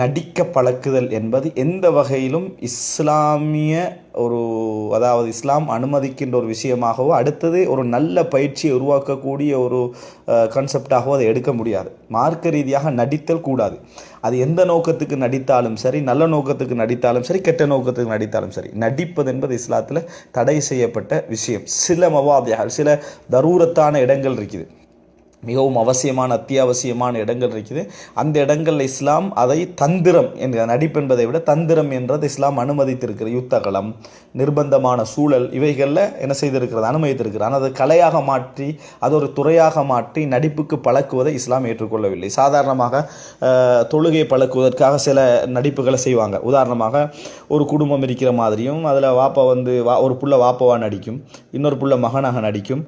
நடிக்க பழக்குதல் என்பது எந்த வகையிலும் இஸ்லாமிய ஒரு அதாவது இஸ்லாம் அனுமதிக்கின்ற ஒரு விஷயமாகவோ அடுத்தது ஒரு நல்ல பயிற்சியை உருவாக்கக்கூடிய ஒரு கான்செப்டாகவோ அதை எடுக்க முடியாது. மார்க்க ரீதியாக நடித்தல் கூடாது. அது எந்த நோக்கத்துக்கு நடித்தாலும் சரி, நல்ல நோக்கத்துக்கு நடித்தாலும் சரி, கெட்ட நோக்கத்துக்கு நடித்தாலும் சரி, நடிப்பது என்பது இஸ்லாத்தில் தடை செய்யப்பட்ட விஷயம். சில மவாதியாக சில தரூரத்தான இடங்கள் இருக்குது, மிகவும் அவசியமான அத்தியாவசியமான இடங்கள் இருக்குது. அந்த இடங்களில் இஸ்லாம் அதை தந்திரம் என்ற நடிப்பு என்பதை விட தந்திரம் என்றது இஸ்லாம் அனுமதித்திருக்கிறது. யுத்தகலம், நிர்பந்தமான சூழல், இவைகளில் என்ன செய்திருக்கிறது, அனுமதித்திருக்கிறது. ஆனால் அது கலையாக மாற்றி அது ஒரு துறையாக மாற்றி நடிப்புக்கு பழக்குவதை இஸ்லாம் ஏற்றுக்கொள்ளவில்லை. சாதாரணமாக தொழுகை பழக்குவதற்காக சில நடிப்புகளை செய்வாங்க. உதாரணமாக ஒரு குடும்பம் இருக்கிற மாதிரியும் அதில் வாப்பா ஒரு புள்ள வாப்பவா நடிக்கும், இன்னொரு புள்ள மகனாக நடிக்கும்,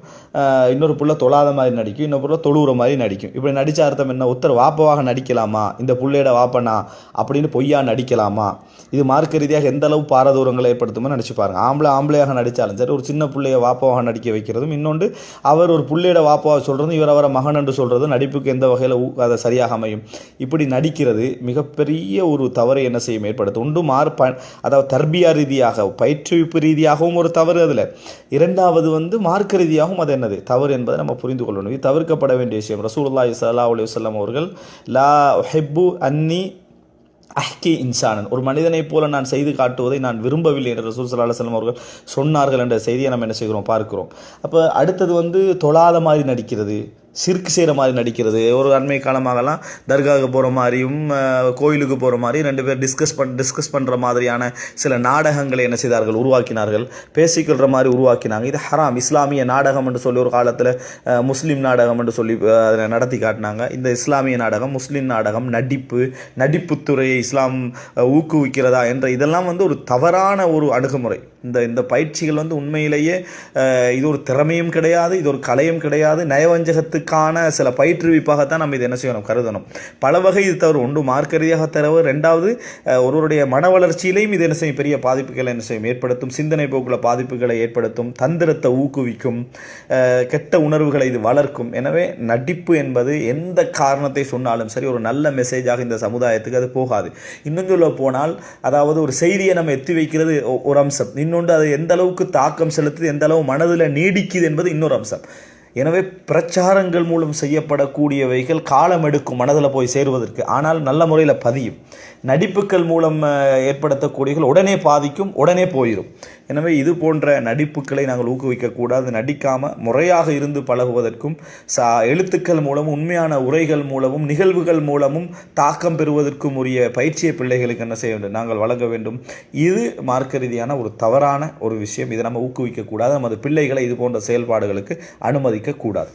இன்னொரு புள்ள தொழாத மாதிரி நடிக்கும், இன்னொரு புள்ள தொழுகிற மாதிரி நடிக்கும். இப்படி நடித்த அர்த்தம் என்ன? ஒருத்தர் வாப்பவாக நடிக்கலாமா, இந்த புள்ளையோட வாப்பனா அப்படின்னு பொய்யா நடிக்கலாமா? இது மார்க்க ரீதியாக எந்த அளவு பாரதூரங்களை ஏற்படுத்துமோ நினச்சி பாருங்க. ஆம்பளையாக நடித்தாலும் சரி, ஒரு சின்ன பிள்ளைய வாப்பவாக நடிக்க வைக்கிறதும், இன்னொன்று அவர் ஒரு புள்ளையோட வாப்பவாக சொல்கிறதும், இவர் அவரை மகன் என்று சொல்கிறதும் நடிப்புக்கு எந்த வகையில் அதை சரியாக அமையும்? இப்படி நடிக்கிறது மிகப்பெரிய ஒரு தவறை என்ன செய்யும் ஏற்படுத்தும். ஒன்று அதாவது தர்பியா ரீதியாக பயிற்றுவிப்பு ரீதியாகவும் ஒரு தவறு, அதில் இரண்டாவது மார்க்க ரீதியாகவும் அது என்னது தவறு என்பதை நம்ம புரிந்து கொள்ளணும். இது தவிர்க்கப்பட வேண்டிய விஷயம். ரசூலுல்லாஹி ஸல்லல்லாஹு அலைஹி வஸல்லம் அவர்கள் லா உஹிப்பு அன்னி அஹ்கி இன்சானன், ஒரு மனிதனைப் போல நான் செய்து காட்டுவதை நான் விரும்பவில்லை என்று ரசூல் ஸல்லல்லாஹு அலைஹி வஸல்லம் அவர்கள் சொன்னார்கள் என்ற செய்தியை நம்ம என்ன செய்கிறோம், பார்க்கிறோம். அப்போ அடுத்தது தொழாத மாதிரி நடிக்கிறது, சிற்கு செய்கிற மாதிரி நடிக்கிறது. ஒரு அண்மை காலமாகலாம் தர்காவுக்கு போகிற மாதிரியும் கோயிலுக்கு போகிற மாதிரியும் ரெண்டு பேர் டிஸ்கஸ் பண்ணுற மாதிரியான சில நாடகங்களை என்ன செய்தார்கள், உருவாக்கினார்கள். பேசிக்கொள்கிற மாதிரி உருவாக்கினாங்க. இது ஹராம். இஸ்லாமிய நாடகம் என்று சொல்லி ஒரு காலத்தில் முஸ்லீம் நாடகம் என்று சொல்லி நடத்தி காட்டினாங்க. இந்த இஸ்லாமிய நாடகம், முஸ்லீம் நாடகம், நடிப்புத்துறையை இஸ்லாம் ஊக்குவிக்கிறதா என்ற இதெல்லாம் ஒரு தவறான ஒரு அணுகுமுறை. இந்த பயிற்சிகள் உண்மையிலேயே இது ஒரு திறமையும் கிடையாது, இது ஒரு கலையும் கிடையாது, நயவஞ்சகத்துக்கான சில பயிற்றுவிப்பாகத்தான் நம்ம இதை என்ன செய்யணும், கருதணும். பல வகை இது தவறு. ஒன்று மார்க்க ரீதியாக தரவு, ரெண்டாவது ஒருவருடைய மன வளர்ச்சியிலையும் இது என்ன செய்யும், பெரிய பாதிப்புகளை என்ன செய்யும் ஏற்படுத்தும், சிந்தனை போக்குல பாதிப்புகளை ஏற்படுத்தும், தந்திரத்தை ஊக்குவிக்கும், கெட்ட உணர்வுகளை இது வளர்க்கும். எனவே நடிப்பு என்பது எந்த காரணத்தை சொன்னாலும் சரி ஒரு நல்ல மெசேஜாக இந்த சமுதாயத்துக்கு அது போகாது. இன்னும் சொல்ல போனால் அதாவது ஒரு செய்தியை நம்ம எத்தி வைக்கிறது ஒரு அம்சம், இன்னொன்று அது எந்த அளவுக்கு தாக்கம் செலுத்துது, எந்த அளவு மனதில் நீடிக்குது என்பது இன்னொரு அம்சம். எனவே பிரச்சாரங்கள் மூலம் செய்யப்படக்கூடியவைகள் காலம் எடுக்கும் மனதில் போய் சேருவதற்கு, ஆனால் நல்ல முறையில் பதியும். நடிப்புகள் மூலம் ஏற்படுத்தக்கூடியவர்கள் உடனே பாதிக்கும், உடனே போயிடும். எனவே இது போன்ற நடிப்புகளை நாங்கள் ஊக்குவிக்கக்கூடாது. நடிக்காமல் முறையாக இருந்து பழகுவதற்கும் எழுத்துக்கள் மூலமும் உண்மையான உரைகள் மூலமும் நிகழ்வுகள் மூலமும் தாக்கம் பெறுவதற்கும் உரிய பயிற்சியை பிள்ளைகளுக்கு என்ன செய்ய வேண்டும், நாங்கள் வழங்க வேண்டும். இது மார்க்க ரீதியான ஒரு தவறான ஒரு விஷயம். இதை நம்ம ஊக்குவிக்கக்கூடாது. நமது பிள்ளைகளை இது போன்ற செயல்பாடுகளுக்கு அனுமதிக்கக்கூடாது.